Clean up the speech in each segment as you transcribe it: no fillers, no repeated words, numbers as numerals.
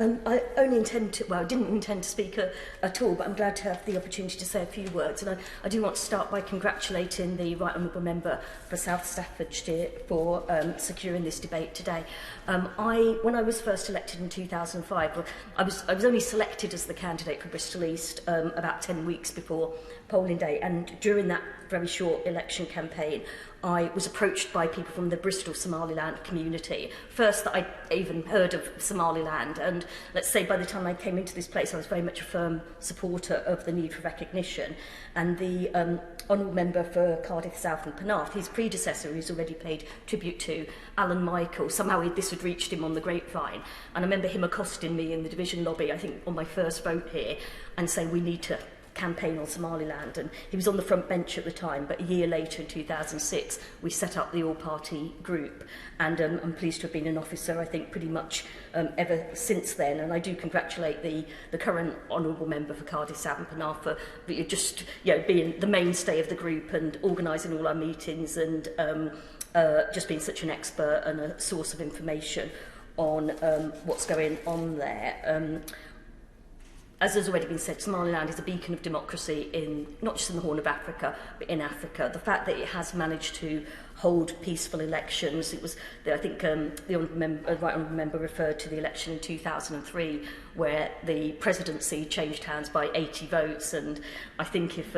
I only intend to, well, I didn't intend to speak at all, but I'm glad to have the opportunity to say a few words. And I do want to start by congratulating the Right Honourable Member for South Staffordshire for securing this debate today. When I was first elected in 2005, well, I was only selected as the candidate for Bristol East about 10 weeks before polling day, and during that very short election campaign, I was approached by people from the Bristol Somaliland community. First that I even heard of Somaliland, and let's say by the time I came into this place I was very much a firm supporter of the need for recognition. And the Honourable Member for Cardiff South and Penarth, his predecessor, who's already paid tribute to, Alan Michael, somehow this had reached him on the grapevine, and I remember him accosting me in the division lobby, I think on my first vote here, and saying we need to campaign on Somaliland. And he was on the front bench at the time, but a year later in 2006 we set up the all-party group, and I'm pleased to have been an officer I think pretty much ever since then. And I do congratulate the current Honourable Member for Cardiff South and Penarth for just being the mainstay of the group and organising all our meetings, and just being such an expert and a source of information on what's going on there. As has already been said, Somaliland is a beacon of democracy not just in the Horn of Africa, but in Africa. The fact that it has managed to hold peaceful elections, it was, I think the Right Honourable Member referred to the election in 2003, where the presidency changed hands by 80 votes, and I think if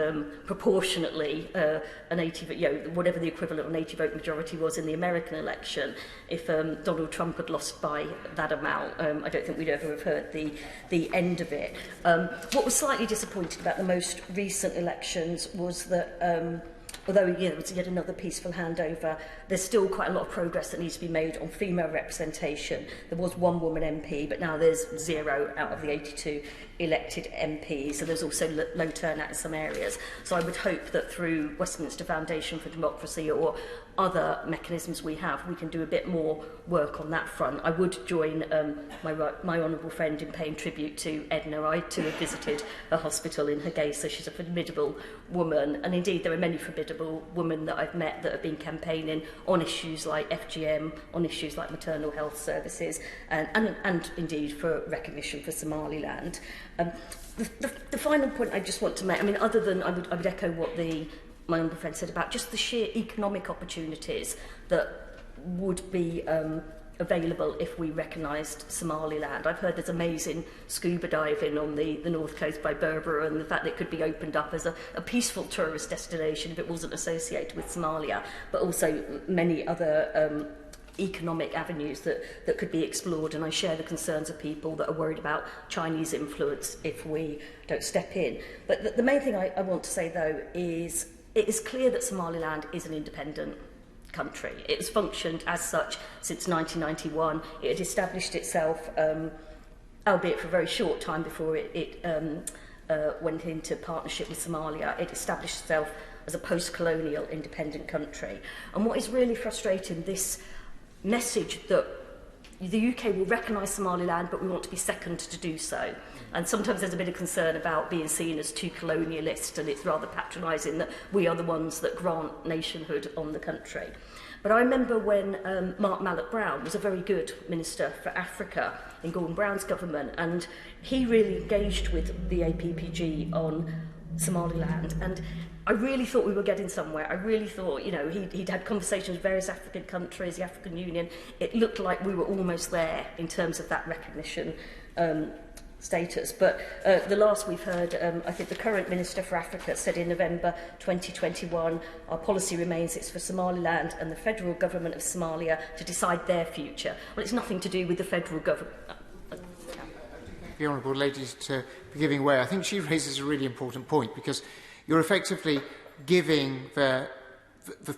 proportionately an 80, whatever the equivalent of an 80-vote majority was in the American election, if Donald Trump had lost by that amount, I don't think we'd ever have heard the end of it. What was slightly disappointing about the most recent elections was that although it was yet another peaceful handover, there's still quite a lot of progress that needs to be made on female representation. There was one woman MP, but now there's 0 out of the 82 elected MPs, so there's also low turnout in some areas. So I would hope that through Westminster Foundation for Democracy or other mechanisms we have, we can do a bit more work on that front. I would join my honourable friend in paying tribute to Edna. I too have visited a hospital in Hargeisa. She's a formidable woman, and indeed there are many formidable women that I've met that have been campaigning on issues like FGM, on issues like maternal health services, and indeed for recognition for Somaliland. The final point I just want to make, I mean, other than I would echo what my honourable friend said about just the sheer economic opportunities that would be available if we recognised Somaliland. I've heard there's amazing scuba diving on the north coast by Berbera, and the fact that it could be opened up as a peaceful tourist destination if it wasn't associated with Somalia, but also many other economic avenues that could be explored. And I share the concerns of people that are worried about Chinese influence if we don't step in. But the main thing I want to say, though, is it is clear that Somaliland is an independent country. It has functioned as such since 1991. It had established itself, albeit for a very short time before it went into partnership with Somalia. It established itself as a post-colonial independent country. And what is really frustrating, this message that the UK will recognise Somaliland, but we want to be second to do so. And sometimes there's a bit of concern about being seen as too colonialist, and it's rather patronising that we are the ones that grant nationhood on the country. But I remember when Mark Malloch-Brown was a very good Minister for Africa in Gordon Brown's government, and he really engaged with the APPG on Somaliland, and I really thought we were getting somewhere. I really thought, he'd had conversations with various African countries, the African Union. It looked like we were almost there in terms of that recognition status. But the last we've heard, I think the current Minister for Africa said in November 2021, our policy remains it's for Somaliland and the federal government of Somalia to decide their future. Well, it's nothing to do with the federal government. The Honourable Ladies to be giving way. I think she raises a really important point, because you're effectively giving the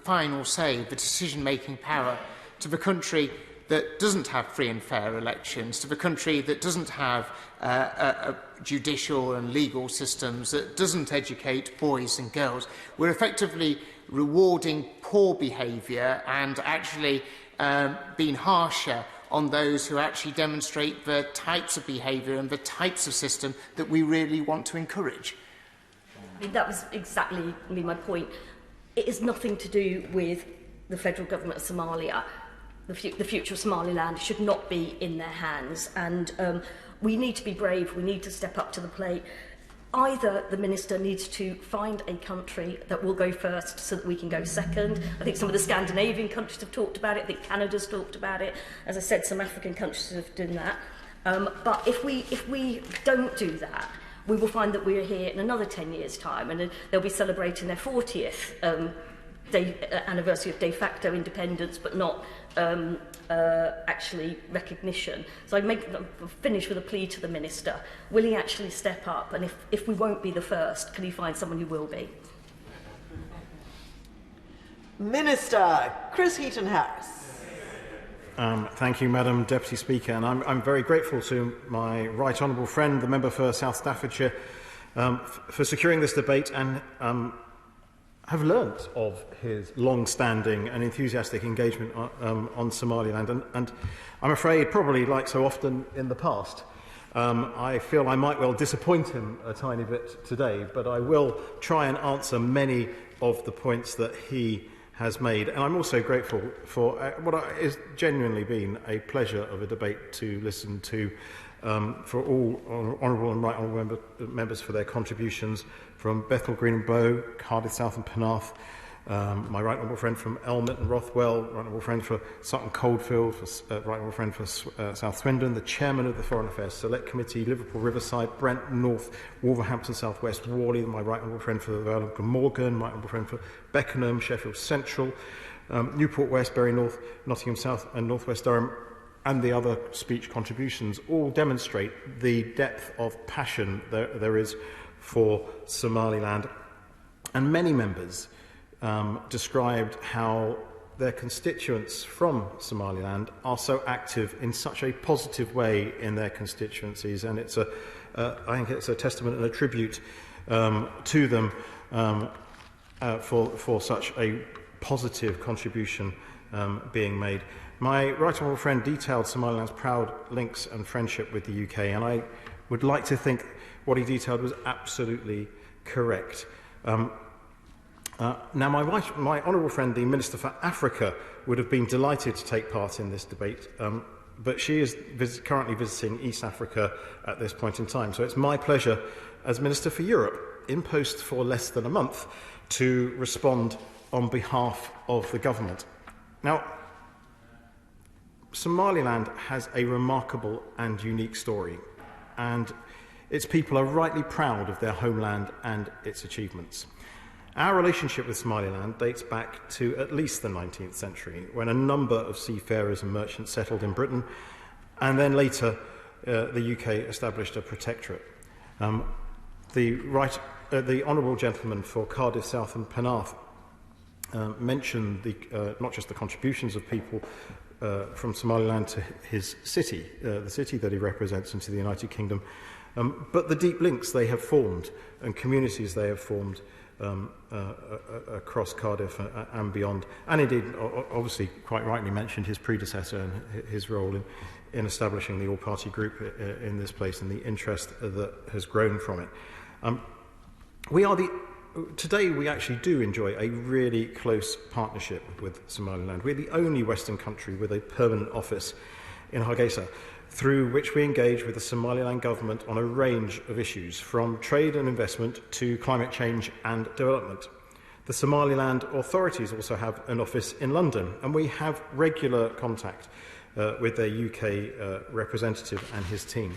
final say, the decision-making power, to the country that doesn't have free and fair elections, to the country that doesn't have a judicial and legal systems, that doesn't educate boys and girls. We're effectively rewarding poor behaviour and actually being harsher on those who actually demonstrate the types of behaviour and the types of system that we really want to encourage. I mean, that was exactly my point. It is nothing to do with the federal government of Somalia. The future of Somaliland should not be in their hands. And we need to be brave, we need to step up to the plate. Either the Minister needs to find a country that will go first so that we can go second. I think some of the Scandinavian countries have talked about it. I think Canada's talked about it. As I said, some African countries have done that. But if we don't do that, we will find that we are here in another 10 years' time, and they'll be celebrating their 40th anniversary of de facto independence, but not actually recognition. So I finish with a plea to the Minister. Will he actually step up? And if we won't be the first, can he find someone who will be? Minister Chris Heaton-Harris. Thank you, Madam Deputy Speaker, and I'm very grateful to my right honourable friend, the member for South Staffordshire, for securing this debate, and have learnt of his long-standing and enthusiastic engagement on Somaliland. And I'm afraid, probably like so often in the past, I feel I might well disappoint him a tiny bit today, but I will try and answer many of the points that he has made. And I'm also grateful for what has genuinely been a pleasure of a debate to listen to, for all honourable and right honourable members for their contributions, from Bethel Green and Bow, Cardiff South and Penarth, my right honourable friend from Elmet and Rothwell, right honourable friend for Sutton Coldfield, right honourable friend for South Swindon, the chairman of the Foreign Affairs Select Committee, Liverpool Riverside, Brent North, Wolverhampton South West, Worley, my right honourable friend for the Vale of Glamorgan, my right honourable friend for Beckenham, Sheffield Central, Newport West, Bury North, Nottingham South and North West Durham, and the other speech contributions all demonstrate the depth of passion there is for Somaliland. And many members described how their constituents from Somaliland are so active in such a positive way in their constituencies, and it's I think it's a testament and a tribute to them for such a positive contribution being made. My right honourable friend detailed Somaliland's proud links and friendship with the UK, and I would like to think what he detailed was absolutely correct. Now, my honourable friend, the Minister for Africa, would have been delighted to take part in this debate, but she is currently visiting East Africa at this point in time. So it's my pleasure, as Minister for Europe, in post for less than a month, to respond on behalf of the government. Now, Somaliland has a remarkable and unique story, and its people are rightly proud of their homeland and its achievements. Our relationship with Somaliland dates back to at least the 19th century, when a number of seafarers and merchants settled in Britain, and then later the UK established a protectorate. The honourable gentleman for Cardiff South and Penarth mentioned not just the contributions of people from Somaliland to his city, the city that he represents, into the United Kingdom, but the deep links they have formed and communities they have formed across Cardiff and beyond. And indeed, obviously, quite rightly mentioned his predecessor and his role in establishing the all-party group in this place and the interest that has grown from it. Today, we actually do enjoy a really close partnership with Somaliland. We're the only Western country with a permanent office in Hargeisa, through which we engage with the Somaliland government on a range of issues, from trade and investment to climate change and development. The Somaliland authorities also have an office in London, and we have regular contact with their UK representative and his team.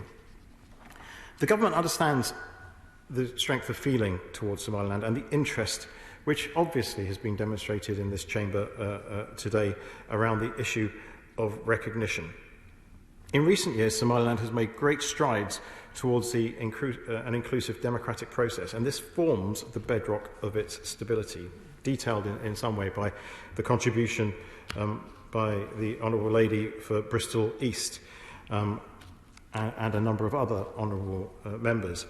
The government understands the strength of feeling towards Somaliland and the interest which obviously has been demonstrated in this chamber today around the issue of recognition. In recent years, Somaliland has made great strides towards an inclusive democratic process, and this forms the bedrock of its stability, detailed in some way by the contribution by the Honourable Lady for Bristol East and a number of other honourable members.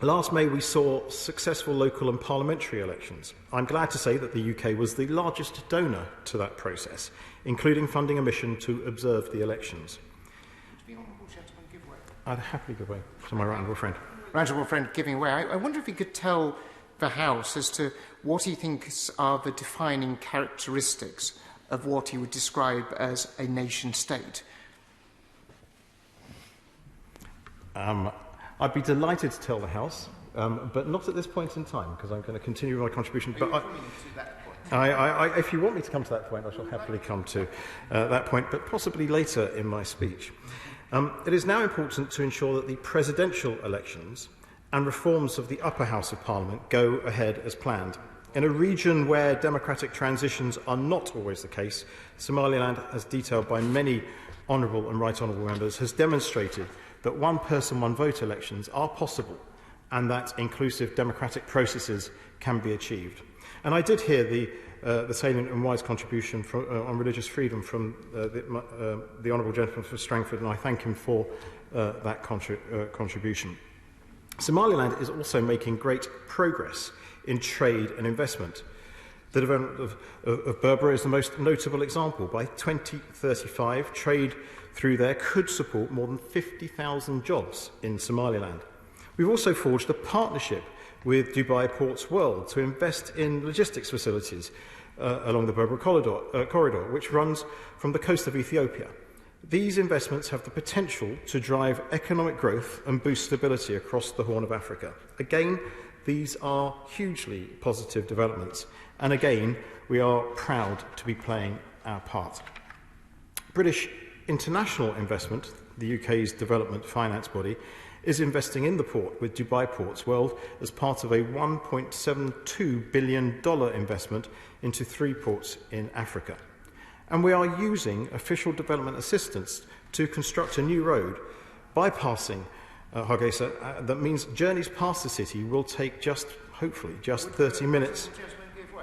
Last May, we saw successful local and parliamentary elections. I'm glad to say that the UK was the largest donor to that process, including funding a mission to observe the elections. I'd happily give way to my right honourable friend. Right honourable friend giving way. I wonder if he could tell the House as to what he thinks are the defining characteristics of what he would describe as a nation-state. I'd be delighted to tell the House, but not at this point in time, because I'm going to continue my contribution. But if you want me to come to that point, I shall happily come to that point, but possibly later in my speech. It is now important to ensure that the presidential elections and reforms of the upper house of Parliament go ahead as planned. In a region where democratic transitions are not always the case, Somaliland, as detailed by many honourable and right honourable members, has demonstrated that one-person, one-vote elections are possible and that inclusive democratic processes can be achieved. And I did hear the salient and wise contribution on religious freedom from the honourable gentleman for Strangford, and I thank him for that contribution. Somaliland is also making great progress in trade and investment. The development of Berbera is the most notable example. By 2035, trade through there could support more than 50,000 jobs in Somaliland. We've also forged a partnership with Dubai Ports World to invest in logistics facilities along the Berbera corridor, which runs from the coast of Ethiopia. These investments have the potential to drive economic growth and boost stability across the Horn of Africa. Again, these are hugely positive developments, and again, we are proud to be playing our part. British international investment, the UK's development finance body, is investing in the port with Dubai Ports World as part of a $1.72 billion investment into 3 ports in Africa. And we are using official development assistance to construct a new road bypassing Hargeisa. That means journeys past the city will take hopefully, just 30 minutes.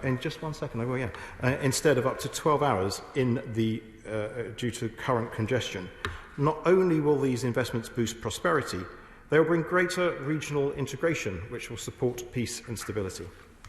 In just 1 second, I will, yeah. Instead of up to 12 hours due to current congestion. Not only will these investments boost prosperity, they will bring greater regional integration, which will support peace and stability.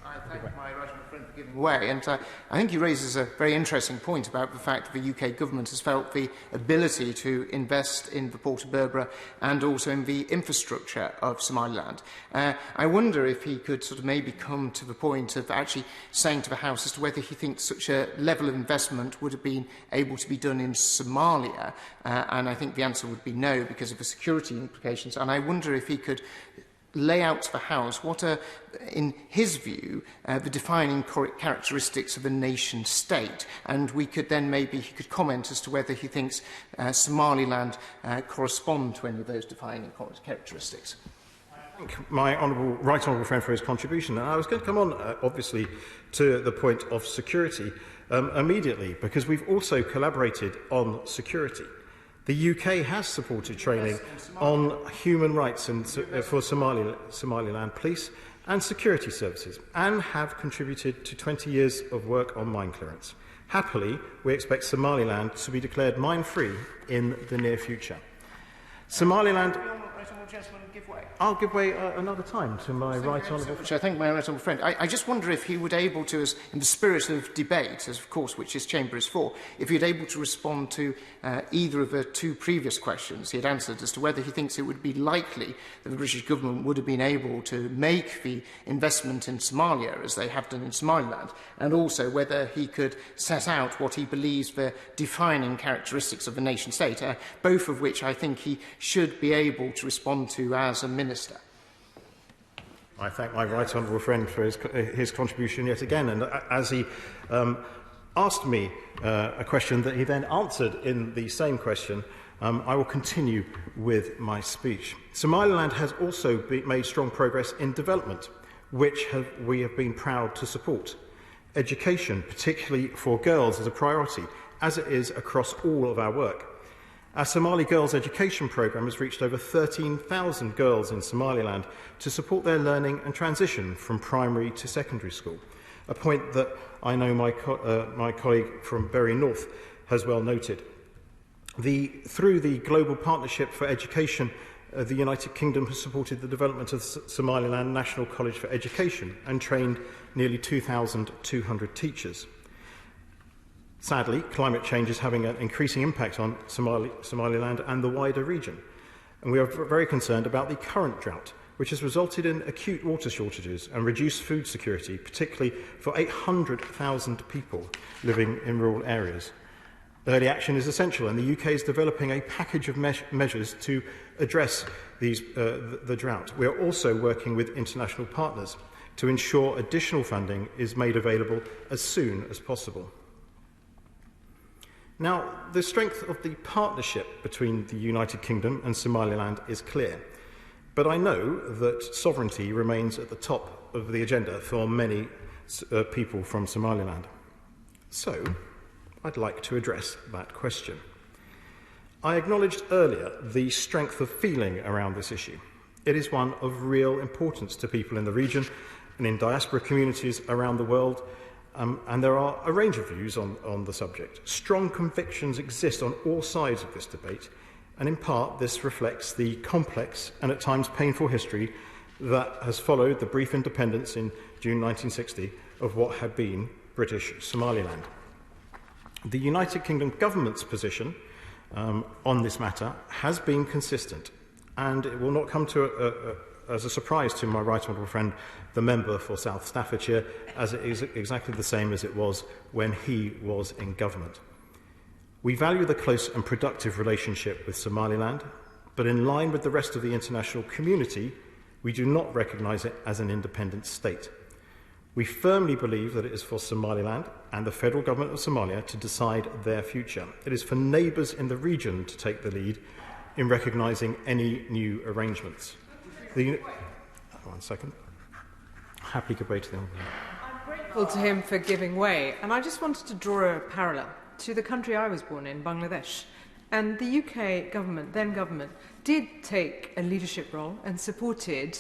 I thank my right honourable friend for giving way, and I think he raises a very interesting point about the fact that the UK government has felt the ability to invest in the port of Berbera and also in the infrastructure of Somaliland. I wonder if he could sort of maybe come to the point of actually saying to the House as to whether he thinks such a level of investment would have been able to be done in Somalia, and I think the answer would be no because of the security implications, and I wonder if he could lay out to the House what are, in his view, the defining characteristics of a nation-state. And we could then maybe, he could comment as to whether he thinks Somaliland correspond to any of those defining characteristics. I thank my right honourable friend for his contribution. And I was going to come on, obviously, to the point of security immediately, because we've also collaborated on security. The UK has supported training on human rights for Somaliland police and security services, and have contributed to 20 years of work on mine clearance. Happily, we expect Somaliland to be declared mine-free in the near future. Somaliland... I'll give way another time to my right honourable friend. I thank my right honourable friend. I just wonder if he would able to, as in the spirit of debate, as of course which his chamber is for, if he'd able to respond to either of the 2 previous questions he had answered as to whether he thinks it would be likely that the British government would have been able to make the investment in Somalia as they have done in Somaliland, and also whether he could set out what he believes the defining characteristics of a nation-state, both of which I think he should be able to respond to as a minister. I thank my right honourable friend for his contribution yet again, and as he asked me a question that he then answered in the same question, I will continue with my speech. Somaliland has also made strong progress in development, which we have been proud to support. Education, particularly for girls, is a priority, as it is across all of our work. Our Somali Girls Education Programme has reached over 13,000 girls in Somaliland to support their learning and transition from primary to secondary school, a point that I know my colleague from Bury North has well noted. Through the Global Partnership for Education, the United Kingdom has supported the development of Somaliland National College for Education and trained nearly 2,200 teachers. Sadly, climate change is having an increasing impact on Somaliland and the wider region, and we are very concerned about the current drought, which has resulted in acute water shortages and reduced food security, particularly for 800,000 people living in rural areas. Early action is essential, and the UK is developing a package of measures to address the drought. We are also working with international partners to ensure additional funding is made available as soon as possible. Now, the strength of the partnership between the United Kingdom and Somaliland is clear, but I know that sovereignty remains at the top of the agenda for many people from Somaliland. So, I'd like to address that question. I acknowledged earlier the strength of feeling around this issue. It is one of real importance to people in the region and in diaspora communities around the world, and there are a range of views on the subject. Strong convictions exist on all sides of this debate, and in part this reflects the complex and at times painful history that has followed the brief independence in June 1960 of what had been British Somaliland. The United Kingdom government's position on this matter has been consistent, and it will not come as a surprise to my right honourable friend, the member for South Staffordshire, as it is exactly the same as it was when he was in government. We value the close and productive relationship with Somaliland, but in line with the rest of the international community, we do not recognise it as an independent state. We firmly believe that it is for Somaliland and the federal government of Somalia to decide their future. It is for neighbours in the region to take the lead in recognising any new arrangements. One second. Happily give way to them. I'm grateful to him for giving way, and I just wanted to draw a parallel to the country I was born in, Bangladesh. And the UK government, then government, did take a leadership role and supported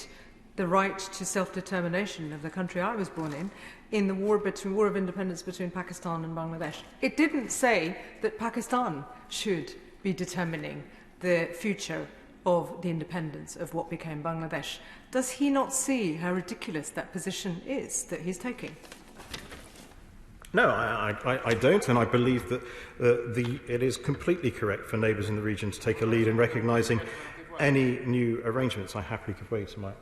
the right to self-determination of the country I was born in the war of independence between Pakistan and Bangladesh. It didn't say that Pakistan should be determining the future of the independence of what became Bangladesh. Does he not see how ridiculous that position is that he's taking? No, I don't, and I believe that it is completely correct for neighbours in the region to take a lead in recognising any new arrangements. I happily give way to my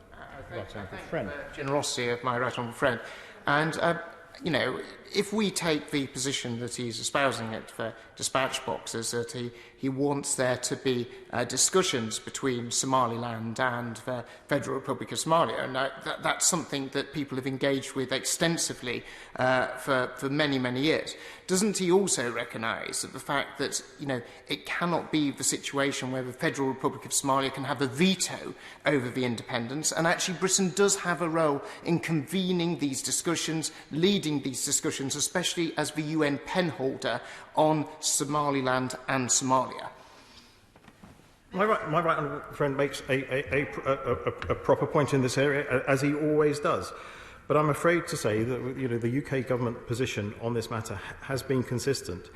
right honourable friend. Generosity of my right honourable friend. And, you know, if we take the position that he's espousing it for dispatch boxes, that he wants there to be discussions between Somaliland and the Federal Republic of Somalia, and that's something that people have engaged with extensively for many, many years. Doesn't he also recognise that the fact that, you know, it cannot be the situation where the Federal Republic of Somalia can have a veto over the independence, and actually Britain does have a role in convening these discussions, leading these discussions, especially as the UN penholder on Somaliland and Somalia? My right honourable friend makes a proper point in this area, as he always does. But I'm afraid to say that, you know, the UK government position on this matter has been consistent,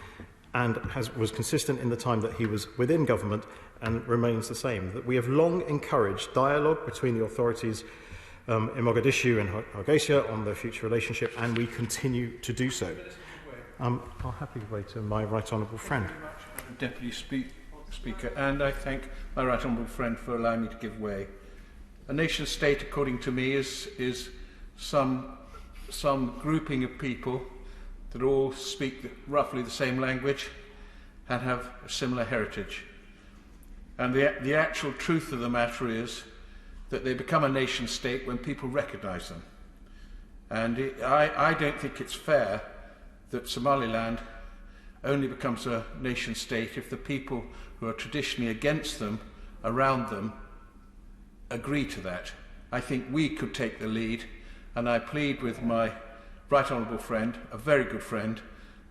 and was consistent in the time that he was within government, and remains the same. That we have long encouraged dialogue between the authorities in Mogadishu and Hargeisa on their future relationship, and we continue to do so. I'll happily give way to my right honourable friend. Thank you very much, Madam Deputy Speaker, and I thank my right honourable friend for allowing me to give way. A nation state, according to me, is some grouping of people that all speak roughly the same language and have a similar heritage. And the actual truth of the matter is that they become a nation state when people recognise them. And I don't think it's fair that Somaliland only becomes a nation state if the people who are traditionally against them, around them, agree to that. I think we could take the lead, and I plead with my right honourable friend, a very good friend,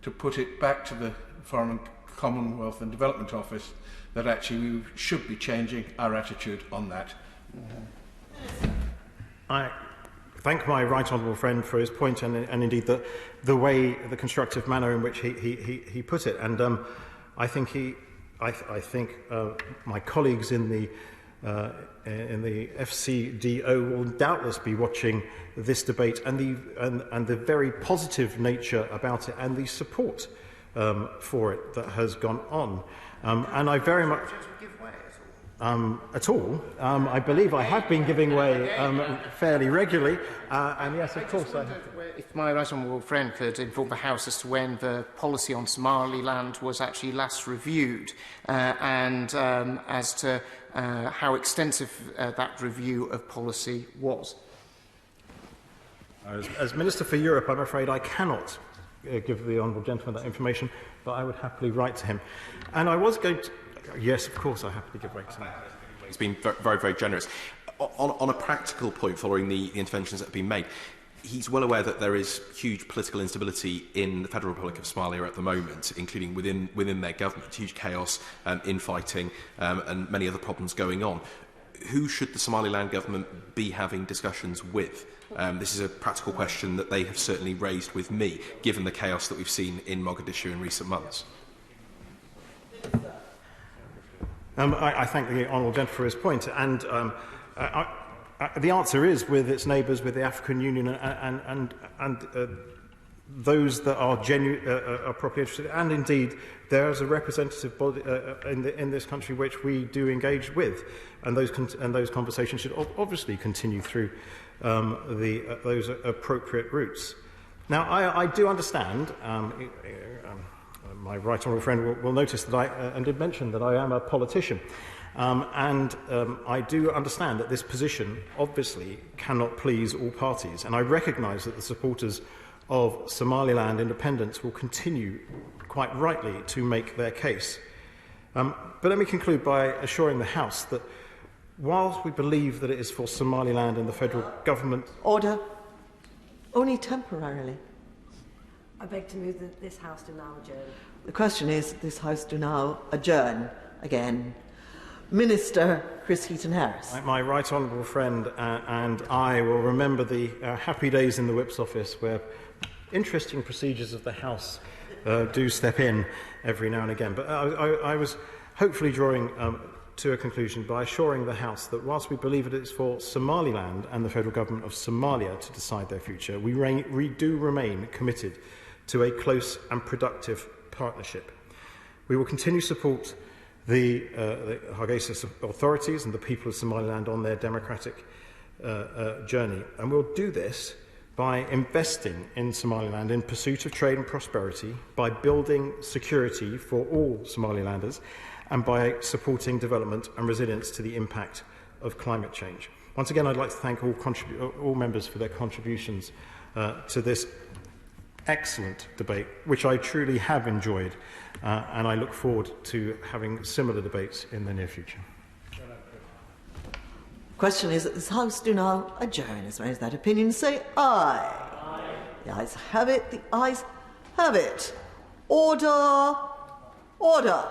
to put it back to the Foreign, Commonwealth and Development Office that actually we should be changing our attitude on that. I thank my right honourable friend for his point, and indeed the way, the constructive manner in which he put it. And I think my colleagues in the FCDO will doubtless be watching this debate and the very positive nature about it, and the support for it that has gone on. And I very much. at all. I believe I have been giving way fairly regularly, and yes, of course I have. If my right honourable friend could inform the House as to when the policy on Somaliland was actually last reviewed, and as to how extensive that review of policy was. As Minister for Europe, I'm afraid I cannot give the honourable gentleman that information, but I would happily write to him. And I was going to... Yes, of course, I happily give way to him. He's been very, very generous. On a practical point, following the interventions that have been made, he's well aware that there is huge political instability in the Federal Republic of Somalia at the moment, including within their government, huge chaos, infighting, and many other problems going on. Who should the Somaliland government be having discussions with? This is a practical question that they have certainly raised with me, given the chaos that we've seen in Mogadishu in recent months. I thank the honourable gentleman for his point, and the answer is with its neighbours, with the African Union, and those that are properly interested, and indeed there is a representative body in this country which we do engage with, and those conversations should obviously continue through those appropriate routes. Now, I do understand. My right honourable friend will notice that I did mention that I am a politician, and I do understand that this position obviously cannot please all parties, and I recognise that the supporters of Somaliland independence will continue, quite rightly, to make their case. But let me conclude by assuring the House that whilst we believe that it is for Somaliland and the federal government... Order. Only temporarily. I beg to move that this House do now adjourn. The question is, this House do now adjourn again. Minister Chris Heaton-Harris. My right honourable friend and I will remember the happy days in the Whip's office where interesting procedures of the House do step in every now and again. But I was hopefully drawing to a conclusion by assuring the House that whilst we believe that it is for Somaliland and the federal government of Somalia to decide their future, we do remain committed to a close and productive partnership. We will continue to support the Hargeisa authorities and the people of Somaliland on their democratic journey, and we'll do this by investing in Somaliland in pursuit of trade and prosperity, by building security for all Somalilanders, and by supporting development and resilience to the impact of climate change. Once again, I'd like to thank all members for their contributions to this excellent debate, which I truly have enjoyed, and I look forward to having similar debates in the near future. Question is that this House do now adjourn. As far as that opinion, say aye. Aye. The ayes have it. The ayes have it. Order. Order.